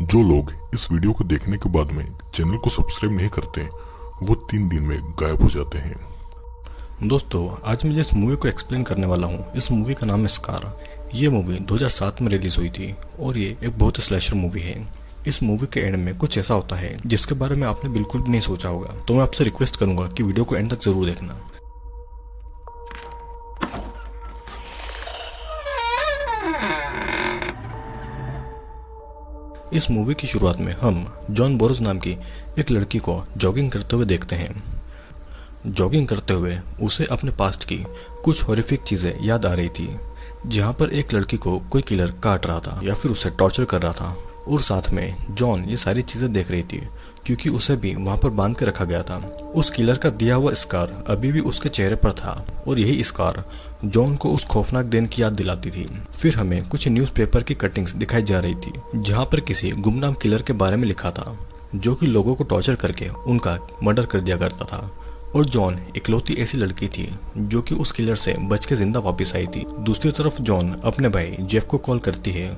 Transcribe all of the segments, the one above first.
जो लोग इस वीडियो को देखने के बाद में चैनल को सब्सक्राइब नहीं करते वो 3 दिन में गायब हो जाते हैं। दोस्तों, आज मैं जिस मूवी को एक्सप्लेन करने वाला हूँ, इस मूवी का नाम है स्कार। ये मूवी 2007 में रिलीज हुई थी और ये एक बहुत स्लैशर मूवी है। इस मूवी के एंड में कुछ ऐसा होता है जिसके बारे में आपने बिल्कुल भी नहीं सोचा होगा। तो मैं आपसे रिक्वेस्ट करूंगा कि वीडियो को एंड तक जरूर देखना। इस मूवी की शुरुआत में हम जॉन बोरोज नाम की एक लड़की को जॉगिंग करते हुए देखते हैं। जॉगिंग करते हुए उसे अपने पास्ट की कुछ हॉरिफिक चीजें याद आ रही थी, जहाँ पर एक लड़की को कोई किलर काट रहा था या फिर उसे टॉर्चर कर रहा था। और साथ में जॉन ये सारी चीजें देख रही थी क्योंकि उसे भी वहां पर बांध के रखा गया था। उस किलर का दिया हुआ स्कार अभी भी उसके चेहरे पर था और यही स्कार जॉन को उस खौफनाक दिन की याद दिलाती थी। फिर हमें कुछ न्यूज़पेपर की कटिंग्स दिखाई जा रही थी जहां पर किसी गुमनाम किलर के बारे में लिखा था जो कि लोगों को टॉर्चर करके उनका मर्डर कर दिया करता था। और जॉन इकलौती ऐसी लड़की थी जो कि उस किलर से बच के जिंदा वापस आई थी। दूसरी तरफ जॉन अपने भाई जेफ को कॉल करती है।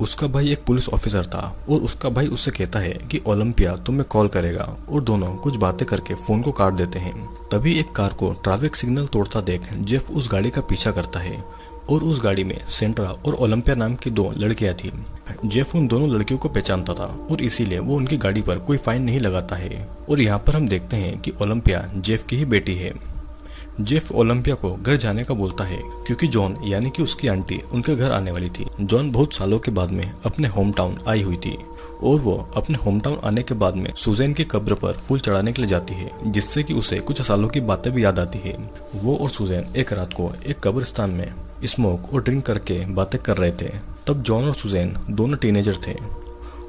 उसका भाई एक पुलिस ऑफिसर था और उसका भाई उससे कहता है कि ओलंपिया तुम्हें कॉल करेगा, और दोनों कुछ बातें करके फोन को काट देते हैं। तभी एक कार को ट्रैफिक सिग्नल तोड़ता देख जेफ उस गाड़ी का पीछा करता है और उस गाड़ी में सेंड्रा और ओलंपिया नाम की 2 लड़कियां थी। जेफ उन दोनों लड़कियों को पहचानता था और इसीलिए वो उनकी गाड़ी पर कोई फाइन नहीं लगाता है। और यहाँ पर हम देखते हैं कि ओलंपिया जेफ की ही बेटी है। जेफ ओलंपिया को घर जाने का बोलता है क्योंकि जॉन यानी कि उसकी आंटी उनके घर आने वाली थी। जॉन बहुत सालों के बाद में अपने होम टाउन आई हुई थी और वो अपने होम टाउन आने के बाद में सुजैन की कब्र पर फूल चढ़ाने के लिए जाती है, जिससे कि उसे कुछ सालों की बातें भी याद आती है। वो और सुजैन एक रात को एक कब्रिस्तान में स्मोक और ड्रिंक करके बातें कर रहे थे। तब जॉन और सुजैन दोनों टीनेजर थे।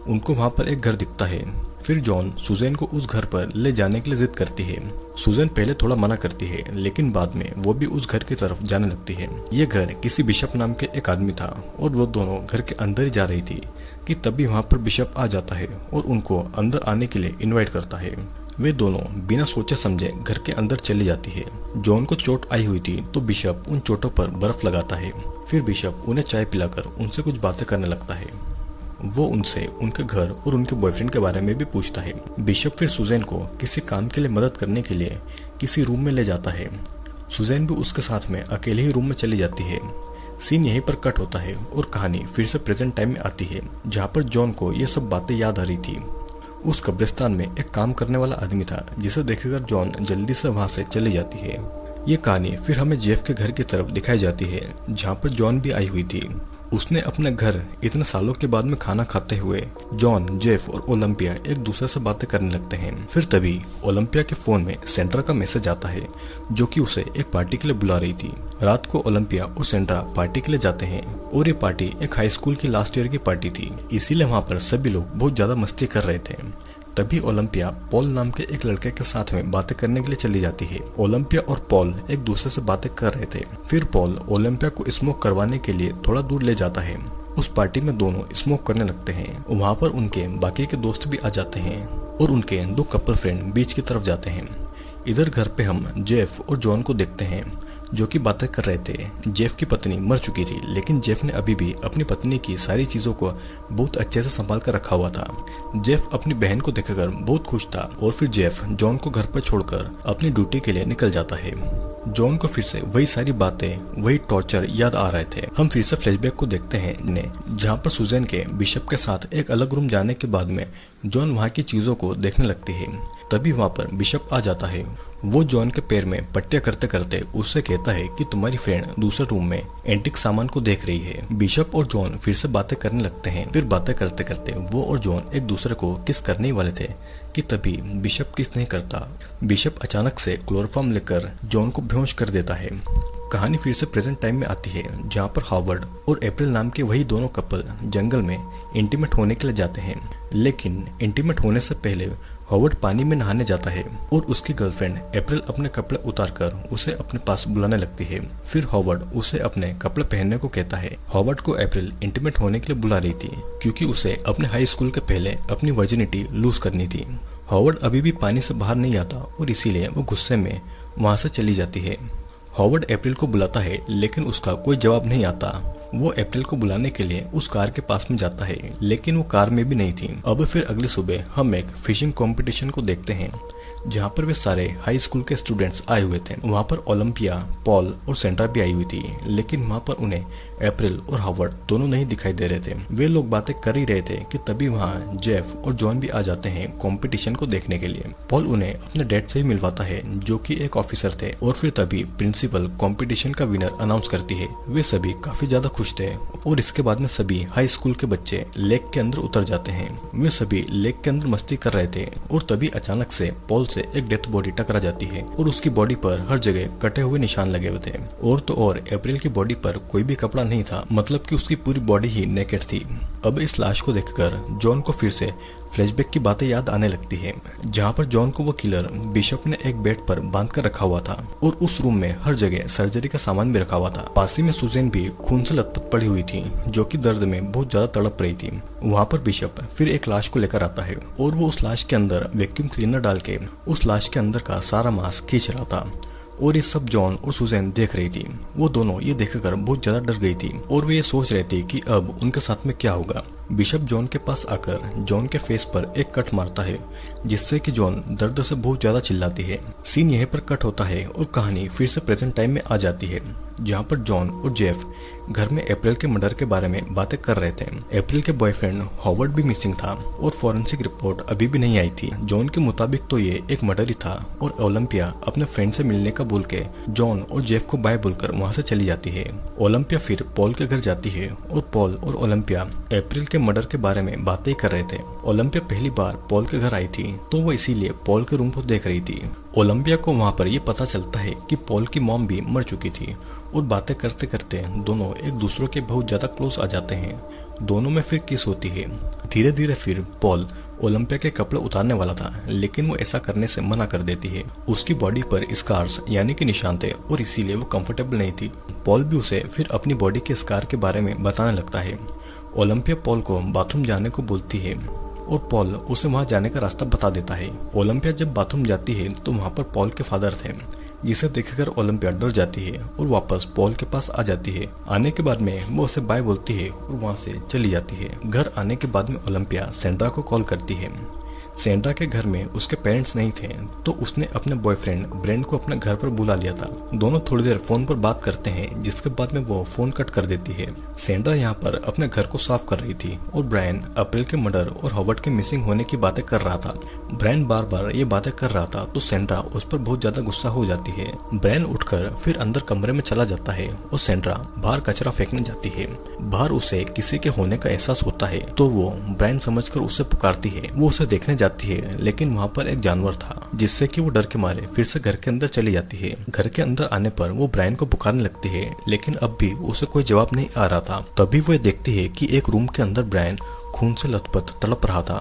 उनको वहां पर एक घर दिखता है। फिर जॉन सुजैन को उस घर पर ले जाने के लिए जिद करती है। सुजैन पहले थोड़ा मना करती है, लेकिन बाद में वो भी उस घर की तरफ जाने लगती है। ये घर किसी बिशप नाम के एक आदमी था और वो दोनों घर के अंदर ही जा रही थी कि तभी वहां पर बिशप आ जाता है और उनको अंदर आने के लिए इन्वाइट करता है। वे दोनों बिना सोचे समझे घर के अंदर चली जाती है। जॉन को चोट आई हुई थी तो बिशप उन चोटों पर बर्फ लगाता है। फिर बिशप उन्हें चाय पिलाकर उनसे कुछ बातें करने लगता है। वो उनसे उनके घर और उनके बॉयफ्रेंड के बारे में भी पूछता है। बिशप फिर सुजैन को किसी काम के लिए मदद करने के लिए किसी रूम में ले जाता है। सुजैन भी उसके साथ में अकेले ही रूम में चली जाती है। सीन यहीं पर कट होता है और कहानी फिर से प्रेजेंट टाइम में आती है, जहाँ पर जॉन को ये सब बातें याद आ रही थी। उस कब्रिस्तान में एक काम करने वाला आदमी था जिसे देखकर जॉन जल्दी से वहां से चली जाती है। ये कहानी फिर हमें जेफ के घर की तरफ दिखाई जाती है, जहाँ पर जॉन भी आई हुई थी। उसने अपने घर इतने सालों के बाद में खाना खाते हुए जॉन, जेफ और ओलंपिया एक दूसरे से बातें करने लगते हैं। फिर तभी ओलंपिया के फोन में सेंड्रा का मैसेज आता है जो कि उसे एक पार्टी के लिए बुला रही थी। रात को ओलंपिया और सेंड्रा पार्टी के लिए जाते हैं और ये पार्टी एक हाई स्कूल की लास्ट ईयर की पार्टी थी, इसीलिए वहाँ पर सभी लोग बहुत ज्यादा मस्ती कर रहे थे। तभी ओलंपिया पॉल नाम के एक लड़के के साथ में बातें करने के लिए चली जाती है। ओलंपिया और पॉल एक दूसरे से बातें कर रहे थे। फिर पॉल ओलंपिया को स्मोक करवाने के लिए थोड़ा दूर ले जाता है। उस पार्टी में दोनों स्मोक करने लगते हैं। वहाँ पर उनके बाकी के दोस्त भी आ जाते हैं और उनके 2 कपल फ्रेंड बीच की तरफ जाते हैं। इधर घर पे हम जेफ और जॉन को देखते हैं जो कि बातें कर रहे थे। जेफ की पत्नी मर चुकी थी, लेकिन जेफ ने अभी भी अपनी पत्नी की सारी चीजों को बहुत अच्छे से संभाल कर रखा हुआ था। जेफ अपनी बहन को देखकर बहुत खुश था और फिर जेफ जॉन को घर पर छोड़कर अपनी ड्यूटी के लिए निकल जाता है। जॉन को फिर से वही सारी बातें, वही टॉर्चर याद आ रहे थे। हम फिर से फ्लैशबैक को देखते हैं जहाँ पर सुजैन के बिशप के साथ एक अलग रूम जाने के बाद में जॉन वहाँ की चीजों को देखने लगती है। तभी वहाँ पर बिशप आ जाता है। वो जॉन के पैर में पट्टियां करते करते उससे कहता है कि तुम्हारी फ्रेंड दूसरे रूम में एंटिक सामान को देख रही है। बिशप और जॉन फिर से बातें करने लगते हैं। फिर बातें करते करते वो और जॉन एक दूसरे को किस करने ही वाले थे कि तभी बिशप किस नहीं करता। बिशप अचानक से क्लोरोफॉर्म लेकर जॉन को बेहोश कर देता है। कहानी फिर से प्रेजेंट टाइम में आती है, जहाँ पर हार्वर्ड और अप्रैल नाम के वही दोनों कपल जंगल में इंटीमेट होने के लिए जाते हैं। लेकिन इंटीमेट होने से पहले हार्वर्ड पानी में नहाने जाता है और उसकी गर्लफ्रेंड अप्रैल अपने कपड़े उतारकर उसे अपने पास बुलाने लगती है। फिर हार्वर्ड उसे अपने कपड़े पहनने को कहता है। हार्वर्ड को अप्रैल इंटीमेट होने के लिए बुला रही थी क्योंकि उसे अपने हाई स्कूल के पहले अपनी वर्जिनिटी लूज करनी थी। हार्वर्ड अभी भी पानी से बाहर नहीं आता और इसीलिए वो गुस्से में वहां से चली जाती है। हॉवर्ड अप्रैल को बुलाता है लेकिन उसका कोई जवाब नहीं आता। वो अप्रैल को बुलाने के लिए उस कार के पास में जाता है लेकिन वो कार में भी नहीं थी। अब फिर अगली सुबह हम एक फिशिंग कंपटीशन को देखते हैं जहाँ पर वे सारे हाई स्कूल के स्टूडेंट्स आए हुए थे। वहाँ पर ओलंपिया, पॉल और सेंड्रा भी आई हुई थी लेकिन वहाँ पर उन्हें अप्रैल और हॉवर्ड दोनों नहीं दिखाई दे रहे थे। वे लोग बातें कर ही रहे थे कि तभी वहाँ जेफ और जॉन भी आ जाते हैं कंपटीशन को देखने के लिए। पॉल उन्हें अपने डैड से ही मिलवाता है जो कि एक ऑफिसर थे और फिर तभी प्रिंसिपल कंपटीशन का विनर अनाउंस करती है। वे सभी काफी ज्यादा खुश थे और इसके बाद में सभी हाई स्कूल के बच्चे लेक के अंदर उतर जाते हैं। वे सभी लेक के अंदर मस्ती कर रहे थे और तभी अचानक से पॉल से एक डेथ बॉडी टकरा जाती है और उसकी बॉडी पर हर जगह कटे हुए निशान लगे हुए थे। और तो और अप्रैल की बॉडी पर कोई भी कपड़ा नहीं था, मतलब कि उसकी पूरी बॉडी ही नेकेड थी। अब इस लाश को देखकर जॉन को फिर से फ्लैशबैक की बातें याद आने लगती है जहाँ पर जॉन को वो किलर बिशप ने एक बेड पर बांध कर रखा हुआ था और उस रूम में हर जगह सर्जरी का सामान भी रखा हुआ था। पास ही में सुजैन भी खून से लथपथ पड़ी हुई थी जो कि दर्द में बहुत ज्यादा तड़प रही थी। वहाँ पर बिशप फिर एक लाश को लेकर आता है और वो उस लाश के अंदर वैक्यूम क्लीनर डाल के उस लाश के अंदर का सारा मांस खींच रहा था और ये सब जॉन और सुजैन देख रही थी। वो दोनों ये देखकर बहुत ज्यादा डर गई थी और वे ये सोच रहे थे कि अब उनके साथ में क्या होगा। बिशप जॉन के पास आकर जॉन के फेस पर एक कट मारता है जिससे कि जॉन दर्द से बहुत ज्यादा चिल्लाती है। सीन यहीं पर कट होता है और कहानी फिर से प्रेजेंट टाइम में आ जाती है जहाँ पर जॉन और जेफ घर में अप्रैल के मर्डर के बारे में बातें कर रहे थे। अप्रैल के बॉयफ्रेंड हॉवर्ड भी मिसिंग था और फॉरेंसिक रिपोर्ट अभी भी नहीं आई थी। जॉन के मुताबिक तो ये एक मर्डर ही था और ओलंपिया अपने फ्रेंड से मिलने का बोल के जॉन और जेफ को बाय बोलकर वहाँ से चली जाती है। ओलंपिया फिर पॉल के घर जाती है और पॉल और ओलंपिया अप्रैल के मर्डर के बारे में बातें कर रहे थे। ओलंपिया पहली बार पॉल के घर आई थी तो वो इसीलिए पॉल के रूम को देख रही थी। ओलंपिया को वहाँ पर ये पता चलता है कि पॉल की मॉम भी मर चुकी थी और बातें करते करते दोनों एक दूसरे के बहुत ज्यादा क्लोज आ जाते हैं। दोनों में फिर किस होती है। धीरे धीरे फिर पॉल ओलंपिया के कपड़े उतारने वाला था लेकिन वो ऐसा करने से मना कर देती है। उसकी बॉडी पर स्कार्स यानी कि निशान थे और इसीलिए वो कंफर्टेबल नहीं थी। पॉल भी उसे फिर अपनी बॉडी के स्कार के बारे में बताने लगता है। ओलंपिया पॉल को बाथरूम जाने को बोलती है और पॉल उसे वहां जाने का रास्ता बता देता है। ओलंपिया जब बाथरूम जाती है तो वहां पर पॉल के फादर थे जिसे देखकर ओलंपिया डर जाती है और वापस पॉल के पास आ जाती है। आने के बाद में वो उसे बाय बोलती है और वहां से चली जाती है। घर आने के बाद में ओलंपिया सेंड्रा को कॉल करती है। सेंड्रा के घर में उसके पेरेंट्स नहीं थे तो उसने अपने बॉयफ्रेंड ब्रेंड को अपने घर पर बुला लिया था। दोनों थोड़ी देर फोन पर बात करते हैं जिसके बाद में वो फोन कट कर देती है। सेंड्रा यहाँ पर अपने घर को साफ कर रही थी और ब्रायन अप्रैल के मर्डर और हॉवर्ड के मिसिंग होने की बातें कर रहा था। ब्रायन बार बार ये बातें कर रहा था तो सेंड्रा उस पर बहुत ज्यादा गुस्सा हो जाती है। ब्रायन उठकर फिर अंदर कमरे में चला जाता है और सेंड्रा बाहर कचरा फेंकने जाती है। बाहर उसे किसी के होने का एहसास होता है तो वो ब्रायन समझकर उसे पुकारती है। वो उसे देखने जाती है लेकिन वहाँ पर एक जानवर था जिससे कि वो डर के मारे फिर से घर के अंदर चली जाती है। घर के अंदर आने पर वो ब्रायन को पुकारने लगती है लेकिन अब भी उसे कोई जवाब नहीं आ रहा था। तभी वो देखती है कि एक रूम के अंदर ब्रायन खून से लथपथ तड़प रहा था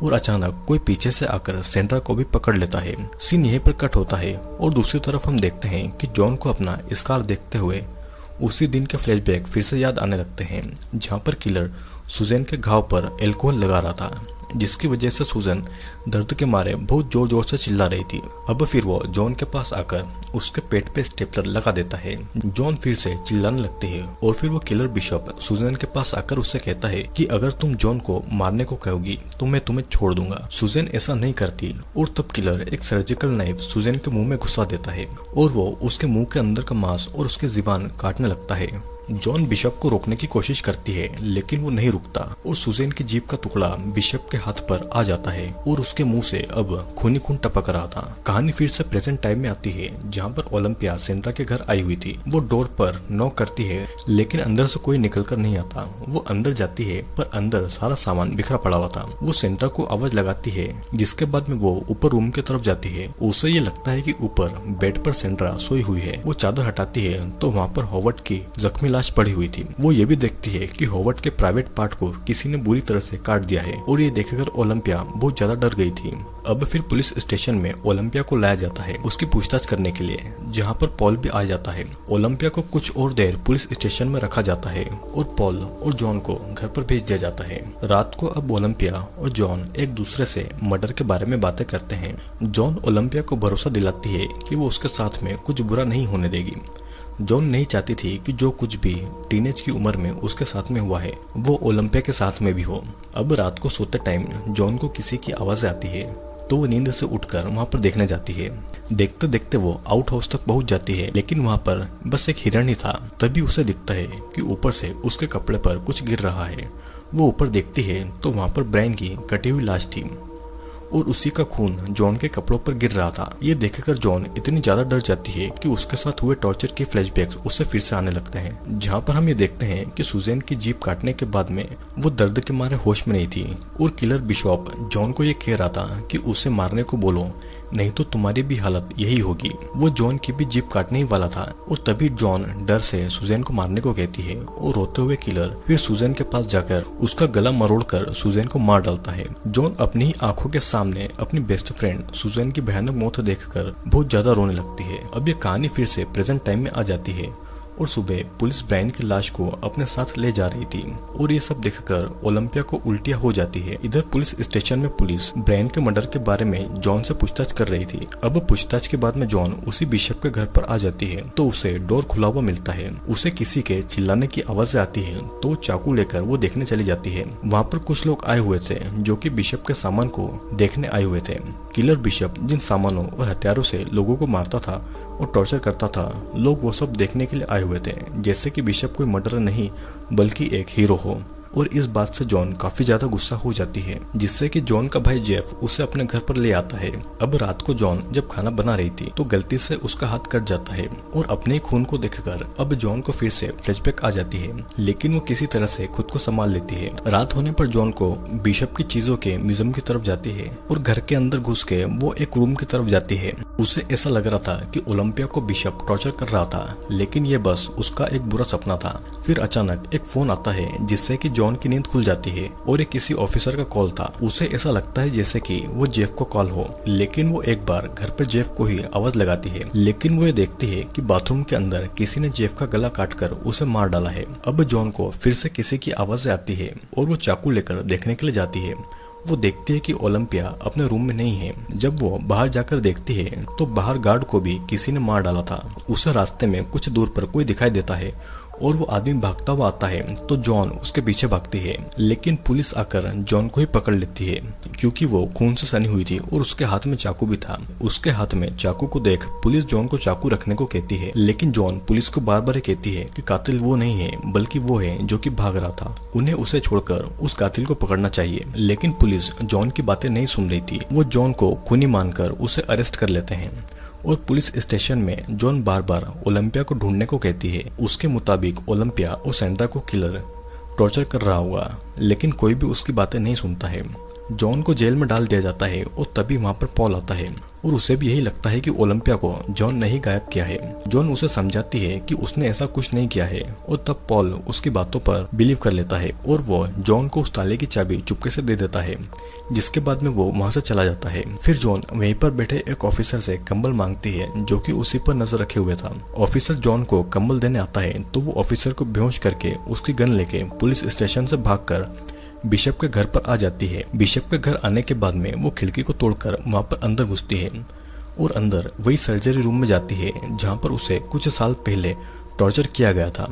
और अचानक कोई पीछे से आकर सेंड्रा को भी पकड़ लेता है। सीन यहीं पर कट होता है और दूसरी तरफ हम देखते हैं कि जॉन को अपना स्कार देखते हुए उसी दिन के फ्लैशबैक फिर से याद आने लगते हैं जहाँ पर किलर सुजैन के घाव पर अल्कोहल लगा रहा था जिसकी वजह से सुजैन दर्द के मारे बहुत जोर जोर से चिल्ला रही थी। अब फिर वो जॉन के पास आकर उसके पेट पे स्टेपलर लगा देता है। जॉन फिर से चिल्लाने लगती है और फिर वो किलर बिशप सुजैन के पास आकर उससे कहता है कि अगर तुम जॉन को मारने को कहोगी तो मैं तुम्हें छोड़ दूंगा। सुजैन ऐसा नहीं करती और तब किलर एक सर्जिकल नाइफ सुजैन के मुंह में घुसा देता है और वो उसके मुंह के अंदर का मांस और उसके जीवान काटने लगता है। जॉन बिशप को रोकने की कोशिश करती है लेकिन वो नहीं रुकता और सुजैन की जीभ का टुकड़ा बिशप के हाथ पर आ जाता है और उसके मुंह से अब खूनी खून टपक रहा था। कहानी फिर से प्रेजेंट टाइम में आती है जहाँ पर ओलंपिया सेंड्रा के घर आई हुई थी। वो डोर पर नॉक करती है लेकिन अंदर से कोई निकल कर नहीं आता। वो अंदर जाती है पर अंदर सारा सामान बिखरा पड़ा हुआ था। वो सेंड्रा को आवाज लगाती है जिसके बाद में वो ऊपर रूम की तरफ जाती है। उसे ये लगता है कि ऊपर बेड पर सेंड्रा सोई हुई है। वो चादर हटाती है तो वहाँ पर हॉवर्ड की जख्मी लाश पड़ी हुई थी। वो ये भी देखती है कि हॉवर्ड के प्राइवेट पार्ट को किसी ने बुरी तरह से काट दिया है और ये देखकर ओलंपिया बहुत ज्यादा डर गई थी। अब फिर पुलिस स्टेशन में ओलंपिया को लाया जाता है उसकी पूछताछ करने के लिए, जहाँ पर पॉल भी आ जाता है। ओलंपिया को कुछ और देर पुलिस स्टेशन में रखा जाता है और पॉल और जॉन को घर पर भेज दिया जाता है। रात को अब ओलंपिया और जॉन एक दूसरे से मर्डर के बारे में बातें करते हैं। जॉन ओलंपिया को भरोसा दिलाती है कि वो उसके साथ में कुछ बुरा नहीं होने देगी। जॉन नहीं चाहती थी कि जो कुछ भी टीनेज की उम्र में उसके साथ में हुआ है वो ओलंपिया के साथ में भी हो। अब रात को सोते टाइम जॉन को किसी की आवाज आती है तो वो नींद से उठकर वहां पर देखने जाती है। देखते देखते वो आउट हाउस तक पहुंच जाती है, लेकिन वहां पर बस एक हिरण ही था। तभी उसे दिखता है कि ऊपर से उसके कपड़े पर कुछ गिर रहा है। वो ऊपर देखती है तो वहां पर ब्रायन की कटी हुई लाश थी और उसी का खून जॉन के कपड़ों पर गिर रहा था। ये देखकर जॉन इतनी ज्यादा डर जाती है कि उसके साथ हुए टॉर्चर के फ्लैशबैक्स उसे फिर से आने लगते हैं, जहाँ पर हम ये देखते हैं कि सुजैन की जीभ काटने के बाद में वो दर्द के मारे होश में नहीं थी और किलर बिशॉप जॉन को ये कह रहा था कि उसे मारने को बोलो, नहीं तो तुम्हारी भी हालत यही होगी। वो जॉन की भी जीभ काटने ही वाला था और तभी जॉन डर से सुजैन को मारने को कहती है और रोते हुए किलर फिर सुजैन के पास जाकर उसका गला मरोड़कर सुजैन को मार डालता है। जॉन अपनी ही आंखों के सामने अपनी बेस्ट फ्रेंड सुजैन की भयानक मौत देखकर बहुत ज्यादा रोने लगती है। अब ये कहानी फिर से प्रेजेंट टाइम में आ जाती है और सुबह पुलिस ब्रायन की लाश को अपने साथ ले जा रही थी और ये सब देखकर ओलंपिया को उल्टियां हो जाती है। इधर पुलिस स्टेशन में पुलिस ब्रायन के मर्डर के बारे में जॉन से पूछताछ कर रही थी। अब पूछताछ के बाद में जॉन उसी बिशप के घर पर आ जाती है तो उसे डोर खुला हुआ मिलता है। उसे किसी के चिल्लाने की आवाज आती है तो चाकू लेकर वो देखने चली जाती है। वहाँ पर कुछ लोग आए हुए थे जो कि बिशप के सामान को देखने आए हुए थे। किलर बिशप जिन सामानों और हथियारों से लोगों को मारता था और टॉर्चर करता था, लोग वो सब देखने के लिए आए हुए थे, जैसे कि बिशप कोई मर्डरर नहीं बल्कि एक हीरो हो। और इस बात से जॉन काफी ज्यादा गुस्सा हो जाती है, जिससे कि जॉन का भाई जेफ उसे अपने घर पर ले आता है। अब रात को जॉन जब खाना बना रही थी तो गलती से उसका हाथ कट जाता है और अपने खून को देखकर अब जॉन को फिर से फ्लैशबैक आ जाती है, लेकिन वो किसी तरह से खुद को संभाल लेती है। रात होने पर जॉन को बिशप की चीजों के म्यूजियम की तरफ जाती है और घर के अंदर घुस के वो एक रूम की तरफ जाती है। उसे ऐसा लग रहा था कि ओलंपिया को बिशप टॉर्चर कर रहा था, लेकिन ये बस उसका एक बुरा सपना था। फिर अचानक एक फोन आता है जिससे कि जॉन की नींद खुल जाती है और ये किसी ऑफिसर का कॉल था। उसे ऐसा लगता है जैसे कि वो जेफ को कॉल हो, लेकिन वो एक बार घर पर जेफ को ही आवाज लगाती है, लेकिन वो ये देखती है कि बाथरूम के अंदर किसी ने जेफ का गला काटकर उसे मार डाला है। अब जॉन को फिर से किसी की आवाज आती है और वो चाकू लेकर देखने के लिए जाती है। वो देखती है कि ओलंपिया अपने रूम में नहीं है। जब वो बाहर जाकर देखती है तो बाहर गार्ड को भी किसी ने मार डाला था। उसे रास्ते में कुछ दूर पर कोई दिखाई देता है और वो आदमी भागता हुआ आता है तो जॉन उसके पीछे भागती है, लेकिन पुलिस आकर जॉन को ही पकड़ लेती है क्योंकि वो खून से सनी हुई थी और उसके हाथ में चाकू भी था। उसके हाथ में चाकू को देख पुलिस जॉन को चाकू रखने को कहती है, लेकिन जॉन पुलिस को बार बार कहती है कि कातिल वो नहीं है बल्कि वो है जो कि भाग रहा था, उन्हें उसे छोड़कर उस कातिल को पकड़ना चाहिए। लेकिन पुलिस जॉन की बातें नहीं सुन रही थी। वो जॉन को खूनी मानकर उसे अरेस्ट कर लेते हैं और पुलिस स्टेशन में जॉन बार बार ओलंपिया को ढूंढने को कहती है। उसके मुताबिक ओलंपिया और सैंड्रा को किलर टॉर्चर कर रहा होगा, लेकिन कोई भी उसकी बातें नहीं सुनता है। जॉन को जेल में डाल दिया जाता है और तभी वहां पर पॉल आता है और उसे भी यही लगता है कि ओलंपिया को जॉन ने ही गायब किया है। जॉन उसे समझाती है कि उसने ऐसा कुछ नहीं किया है और तब पॉल उसकी बातों पर बिलीव कर लेता है और वो जॉन को उस ताले की चाबी चुपके से दे देता है, जिसके बाद में वो वहां से चला जाता है। फिर जॉन वहीं पर बैठे एक ऑफिसर से कंबल मांगती है जो कि उसी पर नजर रखे हुए था। ऑफिसर जॉन को कंबल देने आता है तो वो ऑफिसर को बेहोश करके उसकी गन लेके पुलिस स्टेशन से भागकर बिशप के घर पर आ जाती है। बिशप के घर आने के बाद में वो खिड़की को तोड़कर वहां पर अंदर घुसती है और अंदर वही सर्जरी रूम में जाती है जहां पर उसे कुछ साल पहले टॉर्चर किया गया था।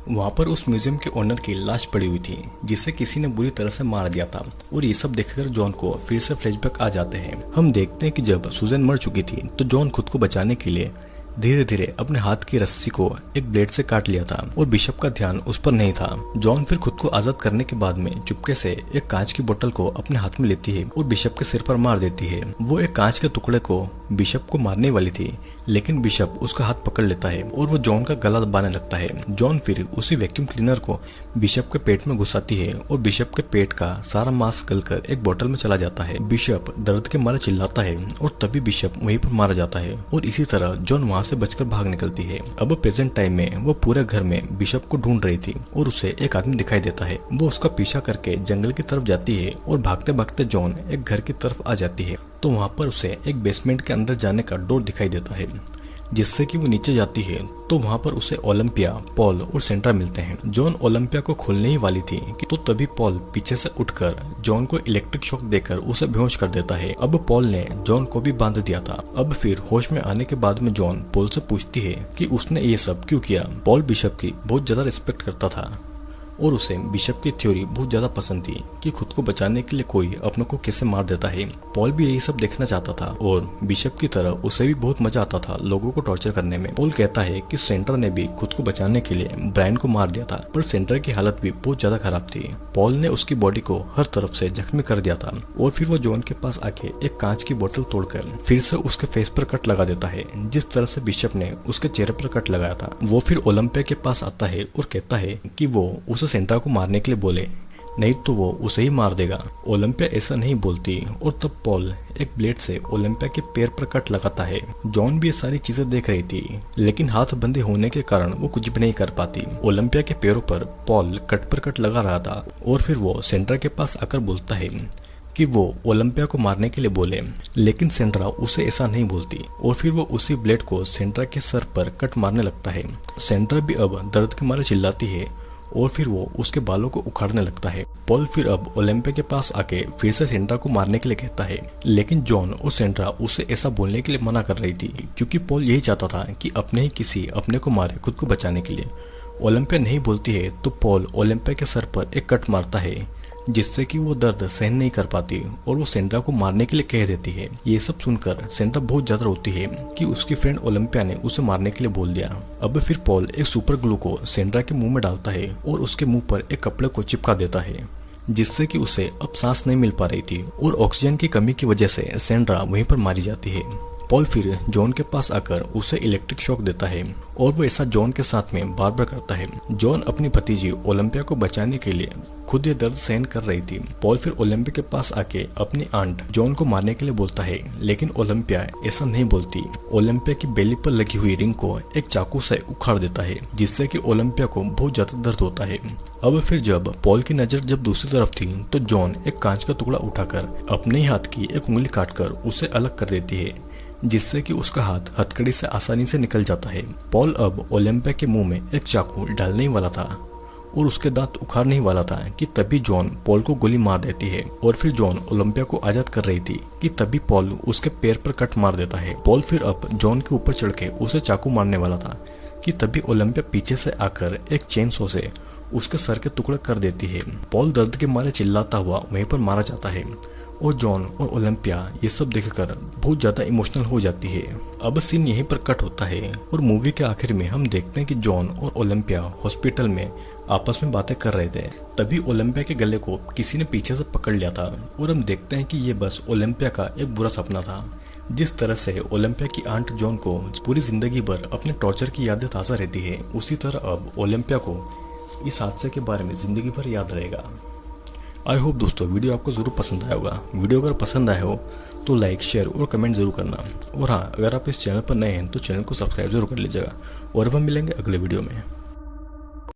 वहां पर उस म्यूजियम के ओनर की लाश पड़ी हुई थी जिसे किसी ने बुरी तरह से मार दिया था और ये सब देखकर जॉन को फिर से फ्लैशबैक आ जाते हैं। हम देखते हैं कि जब सुजैन मर चुकी थी तो जॉन खुद को बचाने के लिए धीरे धीरे अपने हाथ की रस्सी को एक ब्लेड से काट लिया था और बिशप का ध्यान उस पर नहीं था। जॉन फिर खुद को आजाद करने के बाद में चुपके से एक कांच की बोतल को अपने हाथ में लेती है और बिशप के सिर पर मार देती है। वो एक कांच के टुकड़े को बिशप को मारने वाली थी, लेकिन बिशप उसका हाथ पकड़ लेता है और वो जॉन का गला दबाने लगता है। जॉन फिर उसी वैक्यूम क्लीनर को बिशप के पेट में घुसाती है और बिशप के पेट का सारा मांस गलकर एक बोतल में चला जाता है। बिशप दर्द के मारे चिल्लाता है और तभी बिशप वहीं पर मारा जाता है और इसी तरह जॉन वहाँ से बचकर भाग निकलती है। अब प्रेजेंट टाइम में वो पूरे घर में बिशप को ढूंढ रही थी और उसे एक आदमी दिखाई देता है। वो उसका पीछा करके जंगल की तरफ जाती है और भागते भागते जॉन एक घर की तरफ आ जाती है तो वहाँ पर उसे एक बेसमेंट के अंदर जाने का डोर दिखाई देता है, जिससे कि वो नीचे जाती है तो वहाँ पर उसे ओलंपिया, पॉल और सेंड्रा मिलते हैं। जॉन ओलंपिया को खोलने ही वाली थी कि तो तभी पॉल पीछे से उठकर जॉन को इलेक्ट्रिक शॉक देकर उसे बेहोश कर देता है। अब पॉल ने जॉन को भी बांध दिया था। अब फिर होश में आने के बाद में जॉन पॉल से पूछती है कि उसने ये सब क्यों किया। पॉल बिशप की बहुत ज्यादा रिस्पेक्ट करता था और उसे बिशप की थ्योरी बहुत ज्यादा पसंद थी कि खुद को बचाने के लिए कोई अपनों को कैसे मार देता है। पॉल भी यही सब देखना चाहता था और बिशप की तरह उसे भी बहुत मजा आता था लोगों को टॉर्चर करने में। पॉल कहता है कि सेंट्रा ने भी खुद को बचाने के लिए ब्रायन को मार दिया था, पर सेंट्रा की हालत भी बहुत ज्यादा खराब थी। पॉल ने उसकी बॉडी को हर तरफ से जख्मी कर दिया था और फिर वो जॉन के पास आके एक कांच की बोतल तोड़कर फिर से उसके फेस पर कट लगा देता है, जिस तरह से बिशप ने उसके चेहरे पर कट लगाया था। वो फिर ओलंपिया के पास आता है और कहता है कि वो उसे सेंट्रा को मारने के लिए बोले, नहीं तो वो उसे ही मार देगा। ओलंपिया ऐसा नहीं बोलती और तब पॉल एक ब्लेड से ओलंपिया के पैर पर कट लगाता है। जॉन भी ये सारी चीजें देख रही थी, लेकिन हाथ बंधे होने के कारण वो कुछ भी नहीं कर पाती। ओलंपिया के पैरों पर पॉल कट पर कट लगा रहा था और फिर वो सेंट्रा के पास आकर बोलता है कि वो ओलंपिया को मारने के लिए बोले, लेकिन सेंट्रा उसे ऐसा नहीं बोलती और फिर वो उसी ब्लेड को सेंट्रा के सर पर कट मारने लगता है। सेंट्रा भी अब दर्द के मारे चिल्लाती है और फिर वो उसके बालों को उखाड़ने लगता है। पॉल फिर अब ओलंपिया के पास आके फिर से सेंट्रा को मारने के लिए कहता है, लेकिन जॉन और सेंट्रा उसे ऐसा बोलने के लिए मना कर रही थी क्योंकि पॉल यही चाहता था कि अपने ही किसी अपने को मारे खुद को बचाने के लिए। ओलंपिया नहीं बोलती है तो पॉल ओलंपिया के सर पर एक कट मारता है, जिससे कि वो दर्द सहन नहीं कर पाती और वो सेंट्रा को मारने के लिए कह देती है। ये सब सुनकर सेंट्रा बहुत ज्यादा रोती है कि उसकी फ्रेंड ओलंपिया ने उसे मारने के लिए बोल दिया। अब फिर पॉल एक सुपर ग्लू को सेंट्रा के मुंह में डालता है और उसके मुंह पर एक कपड़े को चिपका देता है, जिससे कि उसे अब सांस नहीं मिल पा रही थी और ऑक्सीजन की कमी की वजह से सेंट्रा वहीं पर मारी जाती है। पॉल फिर जॉन के पास आकर उसे इलेक्ट्रिक शॉक देता है और वो ऐसा जॉन के साथ में बार बार करता है। जॉन अपनी भतीजी ओलंपिया को बचाने के लिए खुद ये दर्द सहन कर रही थी। पॉल फिर ओलंपिया के पास आके अपनी आंट जॉन को मारने के लिए बोलता है, लेकिन ओलंपिया ऐसा नहीं बोलती। ओलंपिया की बेली पर लगी हुई रिंग को एक चाकू से उखाड़ देता है, जिससे कि ओलंपिया को बहुत ज्यादा दर्द होता है। अब फिर जब पॉल की नजर जब दूसरी तरफ थी तो जॉन एक कांच का टुकड़ा उठाकर अपने ही हाथ की एक उंगली काटकर उसे अलग कर देती है, जिससे कि उसका हाथ हथकड़ी से आसानी से निकल जाता है। पॉल अब ओलंपिया के मुंह में एक चाकू डालने ही वाला था और उसके दांत उखाड़ने ही वाला था कि तभी जॉन पॉल को गोली मार देती है और फिर जॉन ओलंपिया को आजाद कर रही थी कि तभी पॉल उसके पैर पर कट मार देता है। पॉल फिर अब जॉन के ऊपर चढ़ के उसे चाकू मारने वाला था कि तभी ओलंपिया पीछे से आकर एक चेन सो से उसके सर के टुकड़े कर देती है। पॉल दर्द के मारे चिल्लाता हुआ वहीं पर मारा जाता है और जॉन और ओलंपिया ये सब देखकर बहुत ज्यादा इमोशनल हो जाती है। अब सीन यहीं पर कट होता है और मूवी के आखिर में हम देखते हैं कि जॉन और ओलंपिया हॉस्पिटल में आपस में बातें कर रहे थे। तभी ओलंपिया के गले को किसी ने पीछे से पकड़ लिया था और हम देखते हैं कि ये बस ओलंपिया का एक बुरा सपना था। जिस तरह से ओलंपिया की आंट जॉन को पूरी जिंदगी भर अपने टॉर्चर की यादें ताज़ा रहती है, उसी तरह अब ओलंपिया को इस हादसे के बारे में जिंदगी भर याद रहेगा। आई होप दोस्तों वीडियो आपको ज़रूर पसंद आया होगा। वीडियो अगर पसंद आया हो तो लाइक, शेयर और कमेंट जरूर करना। और हाँ, अगर आप इस चैनल पर नए हैं तो चैनल को सब्सक्राइब जरूर कर लीजिएगा। और अब हम मिलेंगे अगले वीडियो में।